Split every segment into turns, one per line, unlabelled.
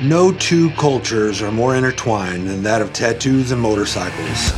No two cultures are more intertwined than that of tattoos and motorcycles.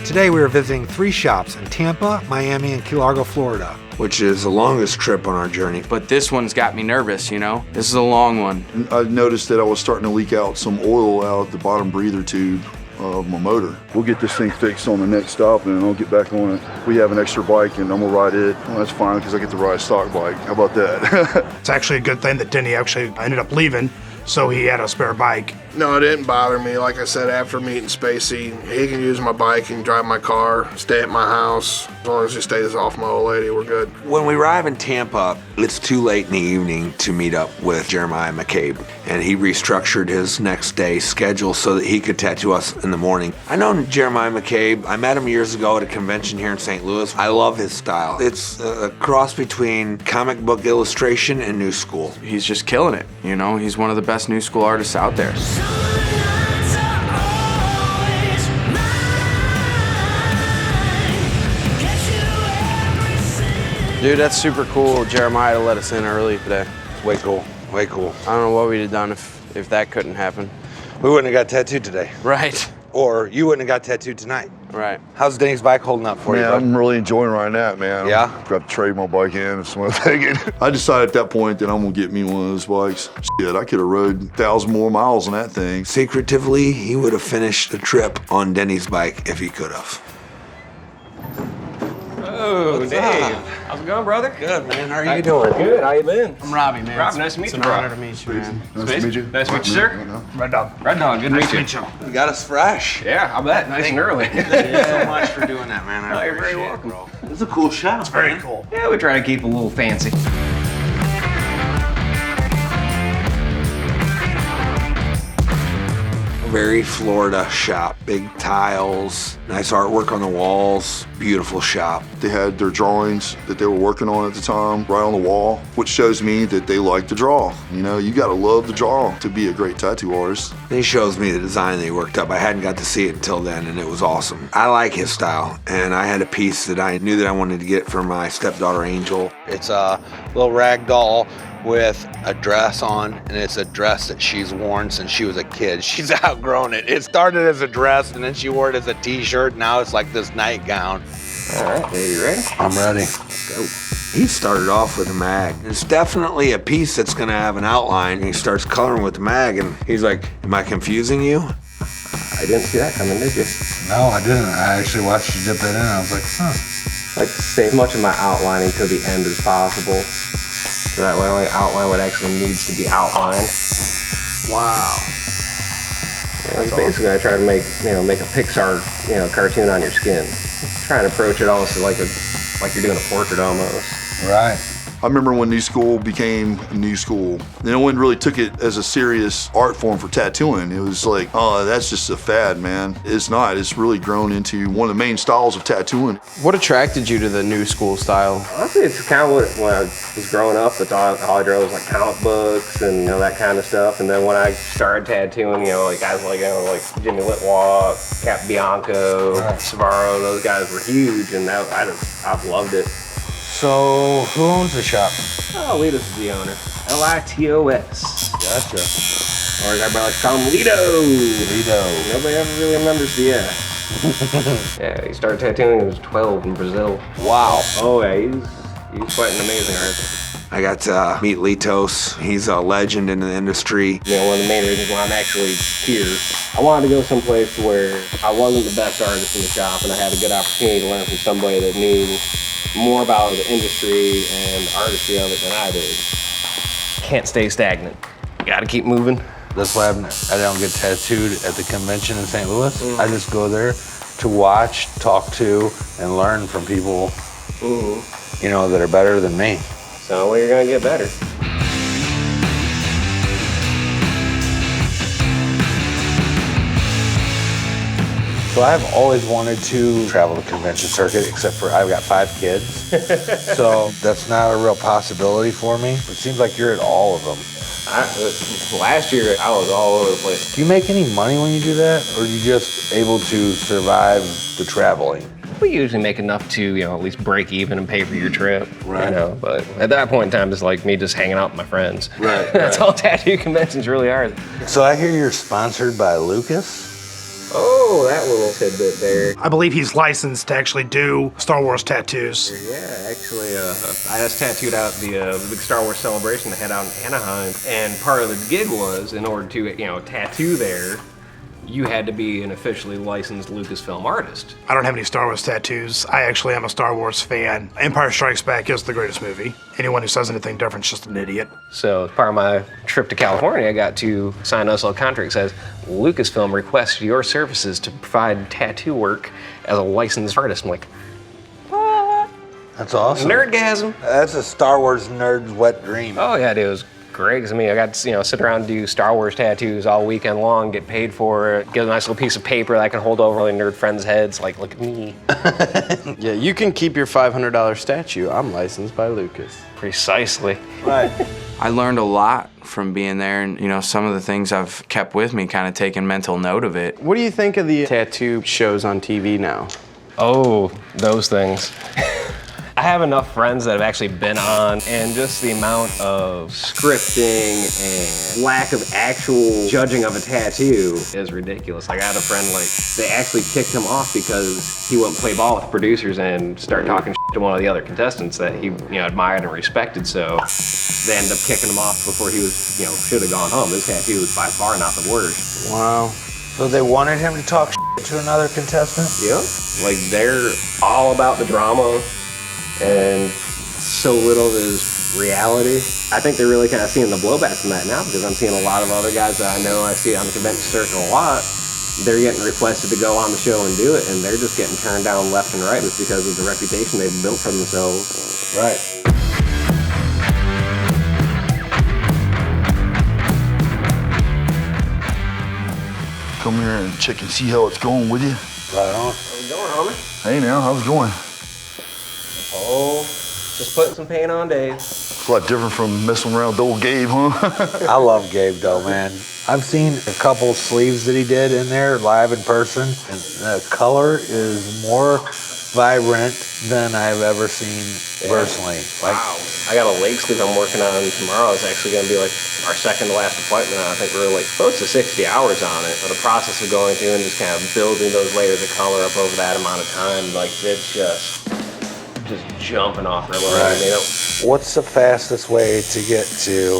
Today we are visiting 3 shops in Tampa, Miami, and Key Largo, Florida, which is the longest trip on our journey.
But this one's got me nervous, you know? This is a long one.
I noticed that I was starting to leak out some oil out the bottom breather tube of my motor. We'll get this thing fixed on the next stop and I'll get back on it. We have an extra bike and I'm gonna ride it. Well, that's fine because I get to ride a stock bike. How about that?
It's actually a good thing that Denny actually ended up leaving, so he had a spare bike.
No, it didn't bother me. Like I said, after meeting Spacey, he can use my bike, he can drive my car, stay at my house. As long as he stays off my old lady, we're good.
When we arrive in Tampa, it's too late in the evening to meet up with Jeremiah McCabe, and he restructured his next day's schedule so that he could tattoo us in the morning. I know Jeremiah McCabe. I met him years ago at a convention here in St. Louis. I love his style. It's a cross between comic book illustration and new school.
He's just killing it, you know? He's one of the best new school artists out there. Dude, that's super cool, Jeremiah, to let us in early today.
It's way cool, way cool.
I don't know what we'd have done if that couldn't happen.
We wouldn't have got tattooed today.
Right.
Or you wouldn't have got tattooed tonight.
Right.
How's Denny's bike holding up for you, bud?
I'm really enjoying riding that, man.
Yeah?
I'm got to trade my bike in if someone take it. I decided at that point that I'm gonna get me one of those bikes. Shit, I could have rode 1,000 more miles on that thing.
Secretively, he would have finished the trip on Denny's bike if he could have.
Oh, Dave. How's it going, brother?
Good, man. How are you doing?
Good. How you been?
I'm Robbie, man.
Robbie, nice to meet you, bro.
It's an honor to meet you, man.
Nice to meet you.
Nice to meet you, sir.
Red Dog.
Red Dog, good to meet you.
You got us fresh.
Yeah, I bet. Nice and early.
Thank you so much for doing that, man. I
You're very
appreciate it,
welcome.
bro. It's a cool shop. It's
Very cool.
Yeah, we try to keep a little fancy.
Very Florida shop. Big tiles, nice artwork on the walls. Beautiful shop.
They had their drawings that they were working on at the time right on the wall, which shows me that they like to draw. You know, you gotta love to draw to be a great tattoo artist.
Then he shows me the design that he worked up. I hadn't got to see it until then, and it was awesome. I like his style, and I had a piece that I knew that I wanted to get for my stepdaughter, Angel. It's a little rag doll with a dress on, and it's a dress that she's worn since she was a kid. She's outgrown it. It started as a dress, and then she wore it as a t-shirt. Now it's like this nightgown.
All right, Dave, you ready?
I'm ready.
Let's go.
He started off with a mag. It's definitely a piece that's gonna have an outline, and he starts coloring with the mag, and he's like, am I confusing you?
I didn't see that coming, did you?
No, I didn't. I actually watched you dip that in. I was like, huh.
Like to save much of my outlining to the end as possible. So that way I only outline what actually needs to be outlined.
Wow.
Yeah, basically I try to make a Pixar, cartoon on your skin. Try and approach it almost like you're doing a portrait almost.
Right.
I remember when New School became New School. No one really took it as a serious art form for tattooing. It was like, oh, that's just a fad, man. It's not. It's really grown into one of the main styles of tattooing.
What attracted you to the new school style?
Honestly, it's kind of when I was growing up, that's all I drew was like comic books and that kind of stuff. And then when I started tattooing, guys like Jimmy Litwalk, Cap Bianco, Savaro, those guys were huge, and I've loved it.
So, who owns the shop?
Oh, Litos is the owner. Litos.
Gotcha.
Or as everybody likes to call him, Lito. Nobody ever really remembers the S. Yeah, he started tattooing when he was 12 in Brazil.
Wow.
Oh yeah, he's quite an amazing artist.
I got to meet Litos. He's a legend in the industry.
One of the main reasons why I'm actually here, I wanted to go someplace where I wasn't the best artist in the shop, and I had a good opportunity to learn from somebody that knew more about the industry and artistry of it than I did. Can't stay stagnant. You gotta keep moving.
That's why I don't get tattooed at the convention in St. Louis. I just go there to watch, talk to, and learn from people, that are better than me.
So you're gonna get better.
So I've always wanted to travel the convention circuit, except for I've got 5 kids. So that's not a real possibility for me. It seems like you're at all of them.
Last year, I was all over the place.
Do you make any money when you do that? Or are you just able to survive the traveling?
We usually make enough to, at least break even and pay for your trip.
Right.
But at that point in time, it's like me just hanging out with my friends.
Right.
That's all tattoo conventions really are.
So I hear you're sponsored by Lucas?
Oh, that little tidbit there.
I believe he's licensed to actually do Star Wars tattoos.
Yeah, actually, I just tattooed out the big Star Wars celebration they had out in Anaheim. And part of the gig was, in order to, tattoo there, you had to be an officially licensed Lucasfilm artist.
I don't have any Star Wars tattoos. I actually am a Star Wars fan. Empire Strikes Back is the greatest movie. Anyone who says anything different is just an idiot.
So as part of my trip to California, I got to sign a little contract that says, Lucasfilm requests your services to provide tattoo work as a licensed artist. I'm like, what?
That's awesome.
Nerdgasm.
That's a Star Wars nerd's wet dream.
Oh yeah, dude, it was great. 'Cause I got to sit around and do Star Wars tattoos all weekend long, get paid for it, get a nice little piece of paper that I can hold over all the nerd friends' heads, like, look at me.
Yeah, you can keep your $500 statue. I'm licensed by Lucas.
Precisely.
Right.
I learned a lot from being there, and some of the things I've kept with me, kind of taking mental note of it.
What do you think of the tattoo shows on TV now?
Oh, those things. I have enough friends that have actually been on, and just the amount of scripting and lack of actual judging of a tattoo is ridiculous. Like, I had a friend, they actually kicked him off because he wouldn't play ball with producers and start talking shit to one of the other contestants that he, admired and respected. So they ended up kicking him off before he was, should have gone home. His tattoo was by far not the worst.
Wow.
So they wanted him to talk shit to another contestant?
Yeah. They're all about the drama and so little is reality. I think they're really kind of seeing the blowback from that now, because I'm seeing a lot of other guys that I know I see on the convention circuit a lot. They're getting requested to go on the show and do it, and they're just getting turned down left and right. It's because of the reputation they've built for themselves.
Right.
Come here and check and see how it's going with you.
Right on.
How's it going, homie?
Hey now, how's it going?
Oh, just putting some paint on Dave.
It's a lot different from messing around with old Gabe, huh?
I love Gabe though, man. I've seen a couple sleeves that he did in there live in person, and the color is more vibrant than I've ever seen personally.
Wow. I got a lake sleeve I'm working on tomorrow. It's actually going to be our second to last appointment. I think we're close to 60 hours on it. But the process of going through and just kind of building those layers of color up over that amount of time, it's just jumping off the line.
Right. What's the fastest way to get to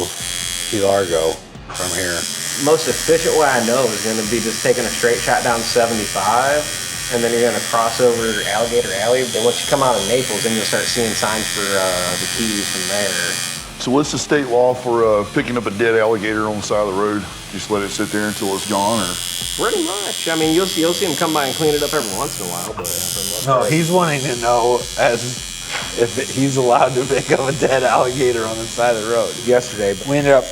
Key Largo from here?
Most efficient way I know is going to be just taking a straight shot down 75, and then you're going to cross over Alligator Alley. Then once you come out of Naples, then you'll start seeing signs for the Keys from there.
So what's the state law for picking up a dead alligator on the side of the road? Just let it sit there until it's gone, or?
Pretty much. I mean, you'll see him come by and clean it up every once in a while, but
No, he's wanting to know if he's allowed to pick up a dead alligator on the side of the road. Yesterday, we ended up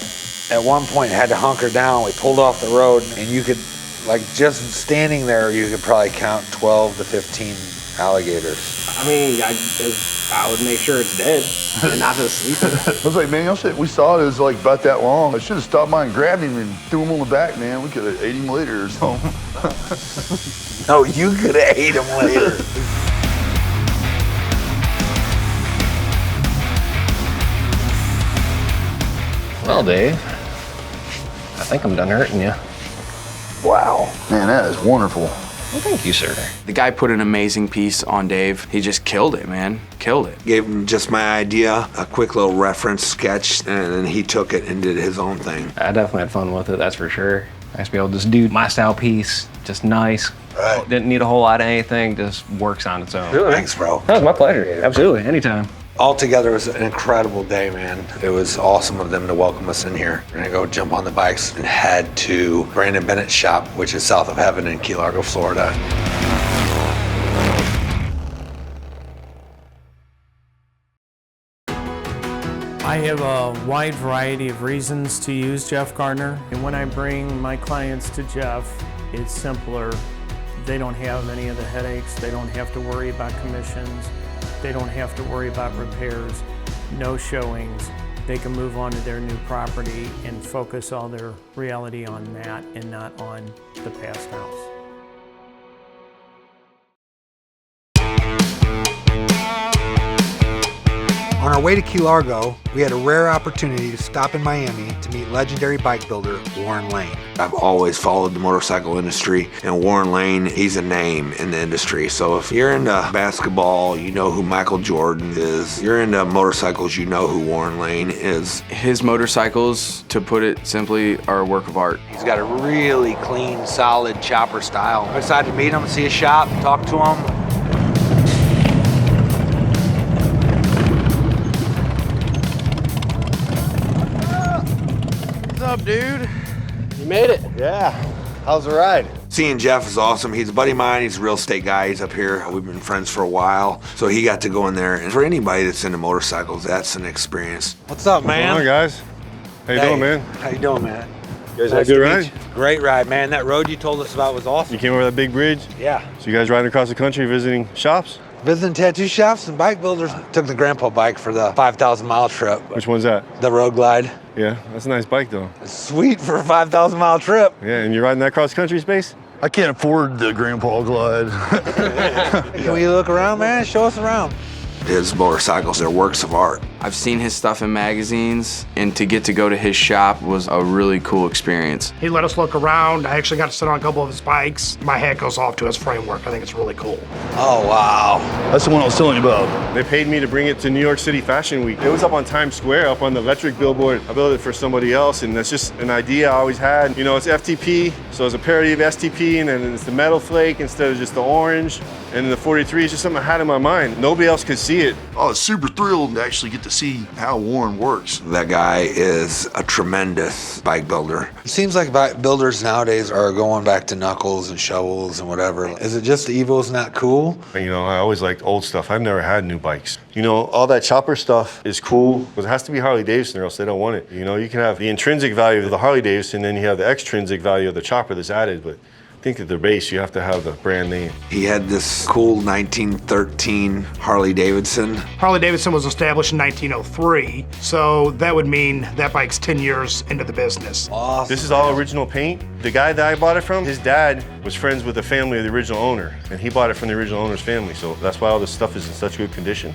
at one point had to hunker down. We pulled off the road, and you could, just standing there, you could probably count 12 to 15 alligators.
I mean, I would make sure it's dead and not just sleeping.
I was like, man, y'all said we saw it, it was about that long. I should have stopped by and grabbed him and threw him on the back, man. We could have ate him later or something.
No, you could have ate him later.
Well, Dave, I think I'm done hurting you.
Wow, man, that is wonderful.
Well, thank you, sir.
The guy put an amazing piece on Dave. He just killed it, man. Killed it.
Gave him just my idea, a quick little reference sketch, and then he took it and did his own thing.
I definitely had fun with it, that's for sure. Nice to be able to just do my style piece, just nice.
Right.
Didn't need a whole lot of anything, just works on its own.
Really? Thanks, bro.
That was my pleasure. Absolutely, anytime.
Altogether, it was an incredible day, man. It was awesome of them to welcome us in here. We're gonna go jump on the bikes and head to Brandon Bennett's shop, which is south of Heaven in Key Largo, Florida.
I have a wide variety of reasons to use Jeff Gardner, and when I bring my clients to Jeff, it's simpler They don't have any of the headaches. They don't have to worry about commissions. They don't have to worry about repairs, no showings. They can move on to their new property and focus all their reality on that and not on the past house.
On our way to Key Largo, we had a rare opportunity to stop in Miami to meet legendary bike builder Warren Lane.
I've always followed the motorcycle industry, and Warren Lane, he's a name in the industry. So if you're into basketball, you know who Michael Jordan is. You're into motorcycles, you know who Warren Lane is.
His motorcycles, to put it simply, are a work of art.
He's got a really clean, solid chopper style. I'm excited to meet him, see his shop, talk to him.
What's up, dude? You made it. Yeah. How's the ride?
Seeing Jeff is awesome. He's a buddy of mine. He's a real estate guy. He's up here. We've been friends for a while. So he got to go in there. And for anybody that's into motorcycles, that's an experience.
What's up, man?
What's going on, guys? How you doing, man?
How you doing, man?
You guys had a good ride?
Great ride, man. That road you told us about was awesome.
You came over that big bridge?
Yeah.
So you guys riding across the country visiting shops?
Visiting tattoo shops and bike builders. Took the grandpa bike for the 5,000-mile trip.
Which one's that?
The Road Glide.
Yeah, that's a nice bike, though.
It's sweet for a 5,000-mile trip.
Yeah, and you're riding that cross-country space?
I can't afford the grandpa glide.
Can we look around, man? Show us around.
His motorcycles, they're works of art.
I've seen his stuff in magazines, and to get to go to his shop was a really cool experience.
He let us look around. I actually got to sit on a couple of his bikes. My hat goes off to his framework. I think it's really cool.
Oh, wow.
That's the one I was telling you about.
They paid me to bring it to New York City Fashion Week. It was up on Times Square, up on the electric billboard. I built it for somebody else, and that's just an idea I always had. You know, it's FTP, so it's a parody of STP, and then it's the metal flake instead of just the orange. And then the 43 is just something I had in my mind. Nobody else could see it.
I was super thrilled to actually get to see how Warren works.
That guy is a tremendous bike builder.
It seems like bike builders nowadays are going back to knuckles and shovels and whatever. Is it just the Evo's not cool?
You know, I always liked old stuff. I've never had new bikes. You know, all that chopper stuff is cool, but it has to be Harley-Davidson or else they don't want it. You know, you can have the intrinsic value of the Harley-Davidson, then you have the extrinsic value of the chopper that's added, but I think at the base, you have to have the brand name.
He had this cool 1913 Harley-Davidson.
Harley-Davidson was established in 1903, so that would mean that bike's 10 years into the business.
Awesome.
This is all original paint. The guy that I bought it from, his dad was friends with the family of the original owner, and he bought it from the original owner's family, so that's why all this stuff is in such good condition.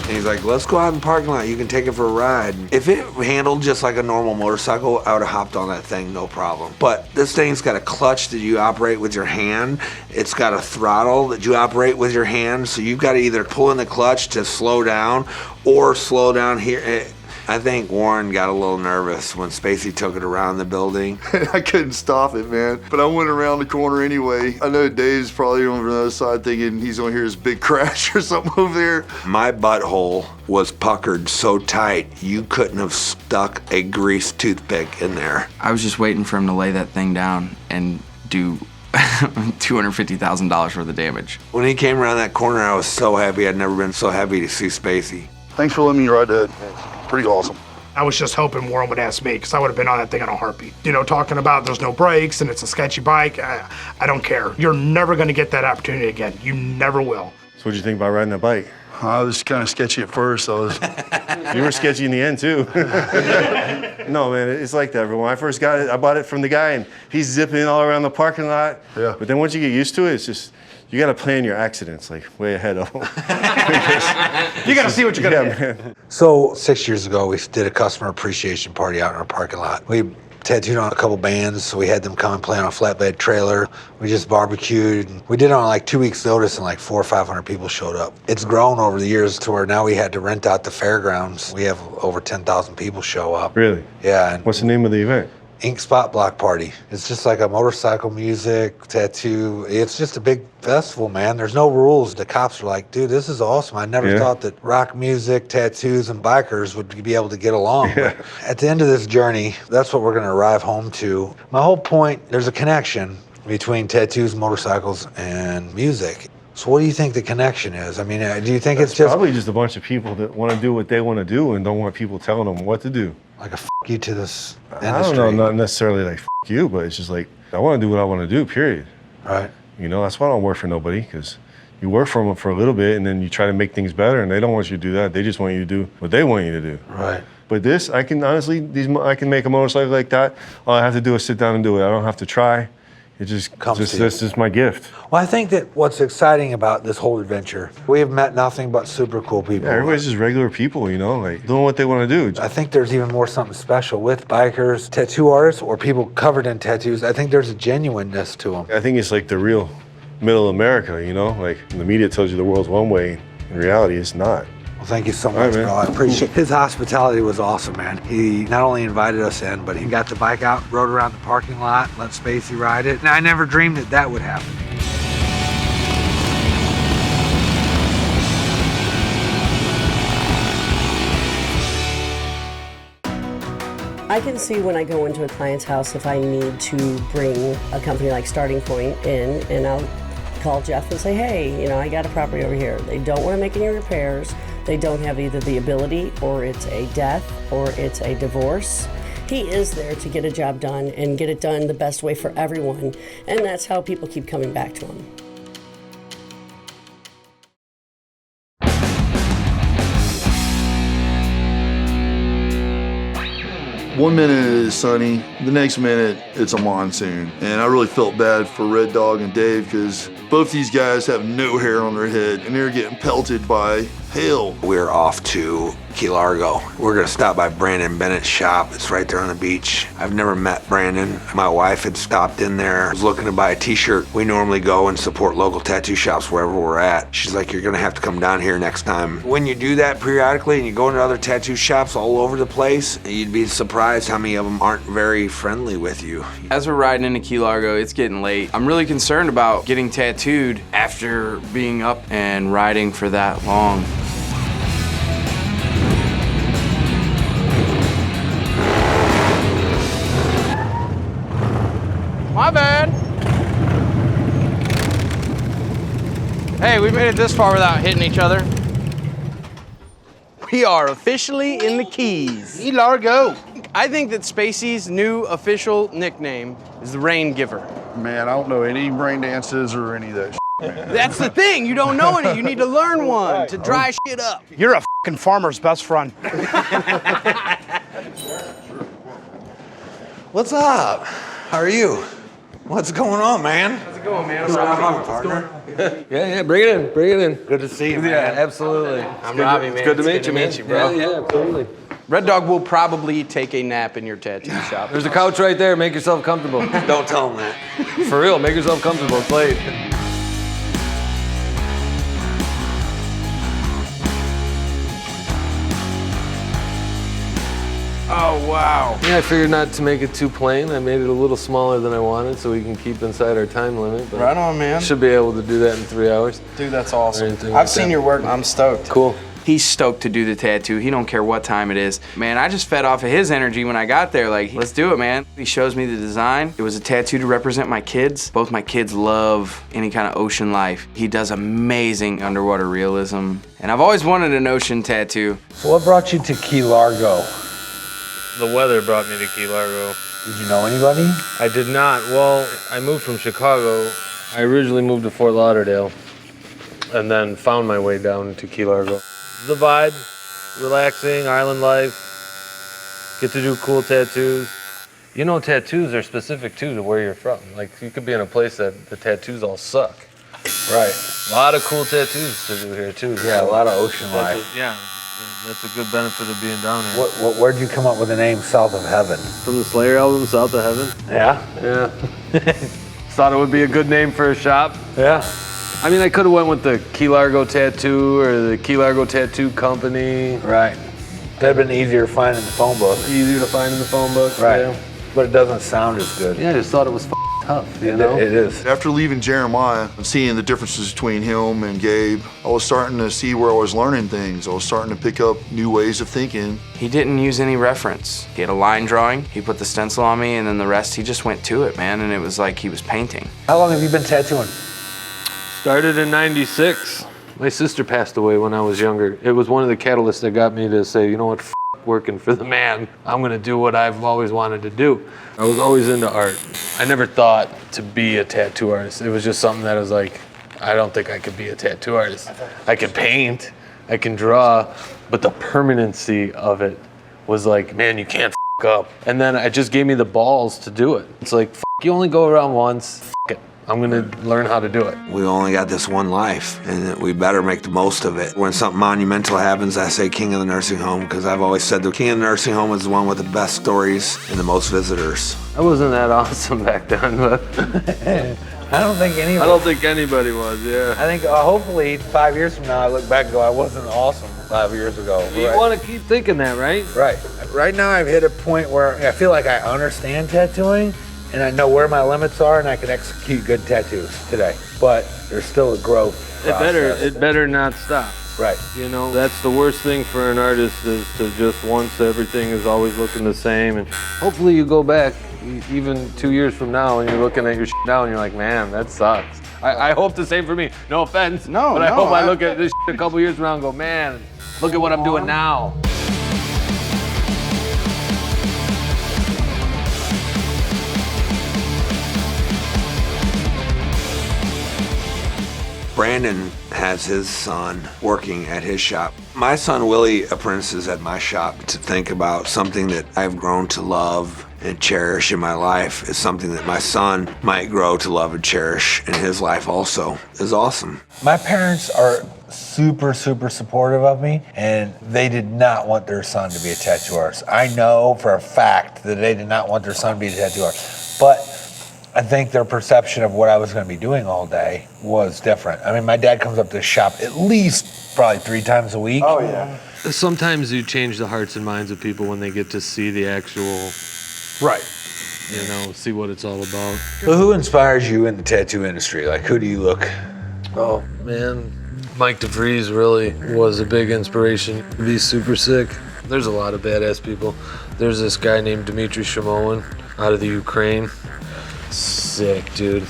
And he's like, let's go out in the parking lot. You can take it for a ride. If it handled just like a normal motorcycle, I would have hopped on that thing, no problem. But this thing's got a clutch that you operate with your hand. It's got a throttle that you operate with your hand. So you've got to either pull in the clutch to slow down or slow down here. I think Warren got a little nervous when Spacey took it around the building.
I couldn't stop it, man. But I went around the corner anyway. I know Dave's probably on the other side thinking he's gonna hear his big crash or something over there.
My butthole was puckered so tight, you couldn't have stuck a greased toothpick in there.
I was just waiting for him to lay that thing down and do $250,000 worth of damage.
When he came around that corner, I was so happy. I'd never been so happy to see Spacey.
Thanks for letting me ride that. Pretty awesome.
I was just hoping Warren would ask me, because I would have been on that thing in a heartbeat. You know, talking about there's no brakes and it's a sketchy bike, I don't care. You're never going to get that opportunity again. You never will.
So what'd you think about riding that bike?
I was kind of sketchy at first.
You were sketchy in the end, too. No, man, it's like that. When I first got it, I bought it from the guy, and he's zipping all around the parking lot.
Yeah.
But then once you get used to it, it's just, you got to plan your accidents, like, way ahead of them.
You got to see what you're going to get.
Man.
So 6 years ago, we did a customer appreciation party out in our parking lot. We tattooed on a couple bands, so we had them come and play on a flatbed trailer. We just barbecued. We did it on like 2 weeks' notice, and like 400 or 500 people showed up. It's grown over the years to where now we had to rent out the fairgrounds. We have over 10,000 people show up.
Really?
Yeah. And
What's the name of the event?
Ink Spot Block Party. It's just like a motorcycle music, tattoo. It's just a big festival, man. There's no rules. The cops are like, dude, this is awesome. I never thought that rock music, tattoos, and bikers would be able to get along.
Yeah.
But at the end of this journey, that's what we're going to arrive home to. My whole point, there's a connection between tattoos, motorcycles, and music. So what do you think the connection is? I mean, do you think it's just
probably just a bunch of people that want to do what they want to do and don't want people telling them what to do?
like a you to this industry?
I don't know, not necessarily like you, but it's just like, I want to do what I want to do, period.
Right.
You know, that's why I don't work for nobody, because you work for them for a little bit and then you try to make things better and they don't want you to do that. They just want you to do what they want you to do.
Right.
But this, I can honestly, I can make a motorcycle like that. All I have to do is sit down and do it. I don't have to try. It just
Comes to you.
This is my gift.
Well, I think that what's exciting about this whole adventure, we have met nothing but super cool people.
Yeah, everybody's just regular people, you know, like doing what they want to do.
I think there's even more something special with bikers, tattoo artists, or people covered in tattoos. I think there's a genuineness to them.
I think it's like the real middle America, you know? Like the media tells you the world's one way. In reality, it's not.
Well, thank you so much,
man.
bro. I appreciate it. His hospitality was awesome, man. He not only invited us in, but he got the bike out, rode around the parking lot, let Spacey ride it. And I never dreamed that that would happen.
I can see when I go into a client's house if I need to bring a company like Starting Point in, and I'll call Jeff and say, hey, you know, I got a property over here. They don't want to make any repairs. They don't have either the ability, or it's a death, or it's a divorce. He is there to get a job done and get it done the best way for everyone. And that's how people keep coming back to him.
One minute it is sunny, the next minute it's a monsoon. And I really felt bad for Red Dog and Dave because both these guys have no hair on their head and they're getting pelted by hail.
We're off to Key Largo. We're gonna stop by Brandon Bennett's shop. It's right there on the beach. I've never met Brandon. My wife had stopped in there, was looking to buy a t-shirt. We normally go and support local tattoo shops wherever we're at. She's like, you're gonna have to come down here next time. When you do that periodically and you go into other tattoo shops all over the place, you'd be surprised how many of them aren't very friendly with you.
As we're riding into Key Largo, it's getting late. I'm really concerned about getting tattooed after being up and riding for that long. My bad. Hey, we made it this far without hitting each other. We are officially in the Keys. Key Largo. I think that Spacey's new official nickname is the Rain Giver.
Man, I don't know any rain dances or any of that shit, man.
That's the thing, you don't know any. You need to learn one to dry shit up.
You're a fucking farmer's best friend.
What's up? How are you? What's going on, man?
How's it going, man?
What's going on, partner?
Yeah, bring it in, bring it in.
Good to see you, man.
Yeah, absolutely.
I'm Robbie, man.
It's good to meet you, man.
bro.
Yeah, absolutely.
Red Dog will probably take a nap in your tattoo shop.
There's a couch right there. Make yourself comfortable.
Don't tell him that.
For real, make yourself comfortable. It's late.
Oh, wow.
Yeah, I figured not to make it too plain. I made it a little smaller than I wanted so we can keep inside our time limit. But
Right on, man.
Should be able to do that in 3 hours.
Dude, that's awesome.
I've
seen your work. I'm stoked.
Cool.
He's stoked to do the tattoo. He don't care what time it is. Man, I just fed off of his energy when I got there. Like, let's do it, man. He shows me the design. It was a tattoo to represent my kids. Both my kids love any kind of ocean life. He does amazing underwater realism. And I've always wanted an ocean tattoo.
So what brought you to Key Largo?
The weather brought me to Key Largo.
Did you know anybody?
I did not. Well, I moved from Chicago. I originally moved to Fort Lauderdale and then found my way down to Key Largo. The vibe, relaxing, island life, get to do cool tattoos. You know, tattoos are specific too to where you're from. Like, you could be in a place that the tattoos all suck.
Right.
A lot of cool tattoos to do here too.
Yeah, a lot of ocean life.
That's a good benefit of being down here.
Where'd you come up with the name South of Heaven?
From the Slayer album, South of Heaven.
Yeah?
Yeah. Thought it would be a good name for a shop.
Yeah.
I mean, I could have went with the Key Largo Tattoo or the Key Largo Tattoo Company.
Right. That'd been easier to find in the phone book.
Easier to find in the phone book.
Right.
Yeah.
But it doesn't sound as good.
Yeah, I just thought it was tough, you know?
It is.
After leaving Jeremiah and seeing the differences between him and Gabe, I was starting to see where I was learning things. I was starting to pick up new ways of thinking.
He didn't use any reference. He had a line drawing, he put the stencil on me, and then the rest, he just went to it, man, and it was like he was painting.
How long have you been tattooing?
Started in '96. My sister passed away when I was younger. It was one of the catalysts that got me to say, you know what, working for the man. I'm gonna do what I've always wanted to do. I was always into art. I never thought to be a tattoo artist. It was just something that I was like, I don't think I could be a tattoo artist. I can paint, I can draw, but the permanency of it was like, man, you can't up. And then it just gave me the balls to do it. It's like, you only go around once, it. I'm gonna learn how to do it.
We only got this one life, and we better make the most of it. When something monumental happens, I say king of the nursing home, because I've always said the king of the nursing home is the one with the best stories and the most visitors.
I wasn't that awesome back then, but
I don't think anybody.
I don't think anybody was, yeah.
I think hopefully 5 years from now I look back and go, I wasn't awesome 5 years ago.
You want to keep thinking that, right?
Right. Right now I've hit a point where I feel like I understand tattooing and I know where my limits are and I can execute good tattoos today. But there's still a growth process.
It better not stop.
Right.
You know, that's the worst thing for an artist, is to just, once everything is always looking the same, and hopefully you go back even 2 years from now and you're looking at your shit now and you're like, man, that sucks. I hope the same for me. No offense.
No,
but I hope I look at this shit a couple years from now and go, man, look at what I'm doing now.
Brandon has his son working at his shop. My son Willie apprentices at my shop. To think about something that I've grown to love and cherish in my life is something that my son might grow to love and cherish in his life also is awesome.
My parents are super supportive of me, and they did not want their son to be a tattoo artist. I know for a fact that they did not want their son to be a tattoo artist, but I think their perception of what I was going to be doing all day was different. I mean, my dad comes up to the shop at least probably 3 times a week.
Oh, yeah. Sometimes you change the hearts and minds of people when they get to see the actual, you know, see what it's all about.
So who inspires you in the tattoo industry? Like, who do you look?
Oh, man. Mike DeVries really was a big inspiration. He's super sick. There's a lot of badass people. There's this guy named Dmitry Shamoin out of the Ukraine. Sick, dude.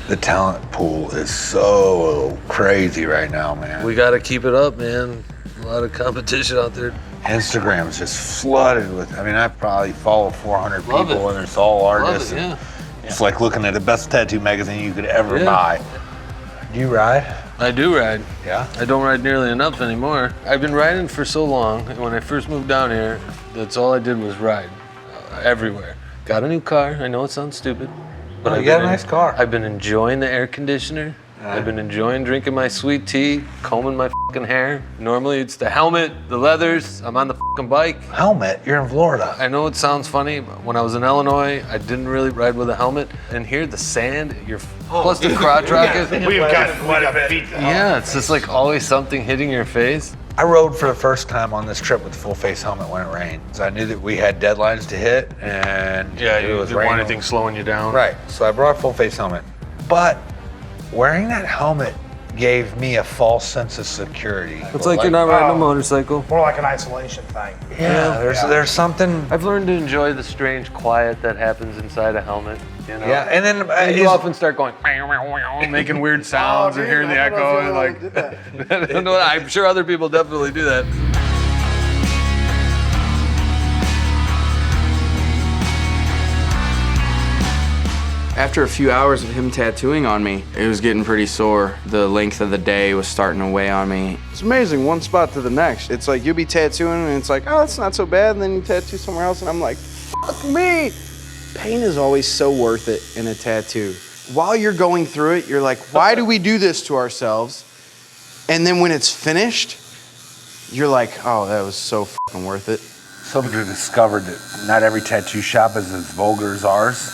The talent pool is so crazy right now, man.
We gotta keep it up, man. A lot of competition out there.
Instagram's just flooded with, I mean, I probably follow 400 people and it's all artists.
Love it, yeah.
It's like looking at the best tattoo magazine you could ever buy. Do you ride?
I do ride.
Yeah?
I don't ride nearly enough anymore. I've been riding for so long, and when I first moved down here, that's all I did was ride everywhere. Got a new car. I know it sounds stupid. But
you got a nice car.
I've been enjoying the air conditioner. I've been enjoying drinking my sweet tea, combing my fucking hair. Normally it's the helmet, the leathers. I'm on the fucking bike.
Helmet? You're in Florida.
I know it sounds funny, but when I was in Illinois, I didn't really ride with a helmet. And here, the sand, plus the crotch rocket.
We've got feet.
Yeah, it's just like always something hitting your face.
I rode for the first time on this trip with a full face helmet when it rained. So I knew that we had deadlines to hit, and
Yeah,
it
you
was
didn't want
raining.
anything slowing you down.
Right, so I brought a full face helmet. But wearing that helmet gave me a false sense of security.
It's like you're not riding a motorcycle.
More like an isolation thing.
Yeah, there's something.
I've learned to enjoy the strange quiet that happens inside a helmet. You know?
Yeah, and then
you often start going, making weird sounds and hearing the echo. And like, no, I'm sure other people definitely do that.
After a few hours of him tattooing on me, it was getting pretty sore. The length of the day was starting to weigh on me. It's amazing, one spot to the next. It's like you'll be tattooing and it's like, oh, it's not so bad. And then you tattoo somewhere else and I'm like, fuck me. Pain is always so worth it in a tattoo. While you're going through it, you're like, why do we do this to ourselves? And then when it's finished, you're like, oh, that was so fucking worth it.
Somebody discovered that not every tattoo shop is as vulgar as ours.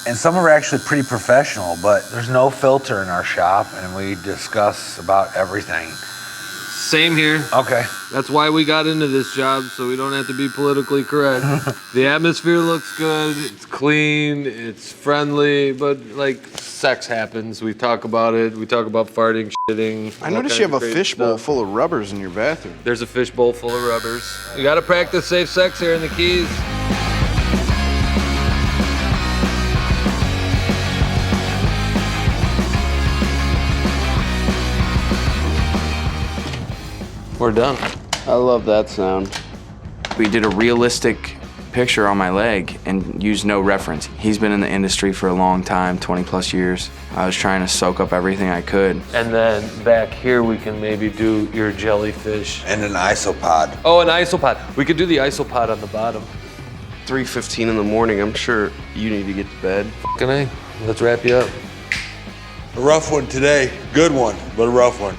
And some are actually pretty professional, but there's no filter in our shop, and we discuss about everything.
Same here.
Okay.
That's why we got into this job, so we don't have to be politically correct. The atmosphere looks good, it's clean, it's friendly, but like sex happens. We talk about it. We talk about farting, shitting.
I noticed you have a fishbowl full of rubbers in your bathroom.
There's a fishbowl full of rubbers. You gotta practice safe sex here in the Keys. We're done.
I love that sound.
We did a realistic picture on my leg and used no reference. He's been in the industry for a long time, 20 plus years. I was trying to soak up everything I could.
And then back here we can maybe do your jellyfish.
And an isopod.
Oh, an isopod. We could do the isopod on the bottom.
3:15 in the morning, I'm sure you need to get to bed.
Can I? Let's wrap you up.
A rough one today. Good one, but a rough one.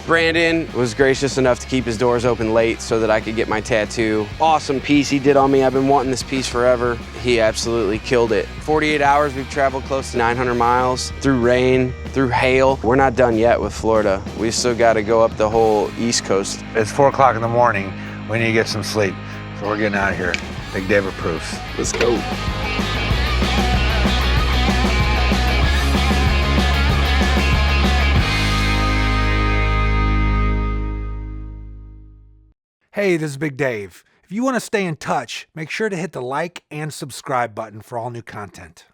Brandon was gracious enough to keep his doors open late so that I could get my tattoo. Awesome piece he did on me. I've been wanting this piece forever. He absolutely killed it. 48 hours, we've traveled close to 900 miles through rain, through hail. We're not done yet with Florida. We still got to go up the whole East Coast.
It's 4 o'clock in the morning. We need to get some sleep. So we're getting out of here. Big Dave approves.
Let's go.
Hey, this is Big Dave. If you want to stay in touch, make sure to hit the like and subscribe button for all new content.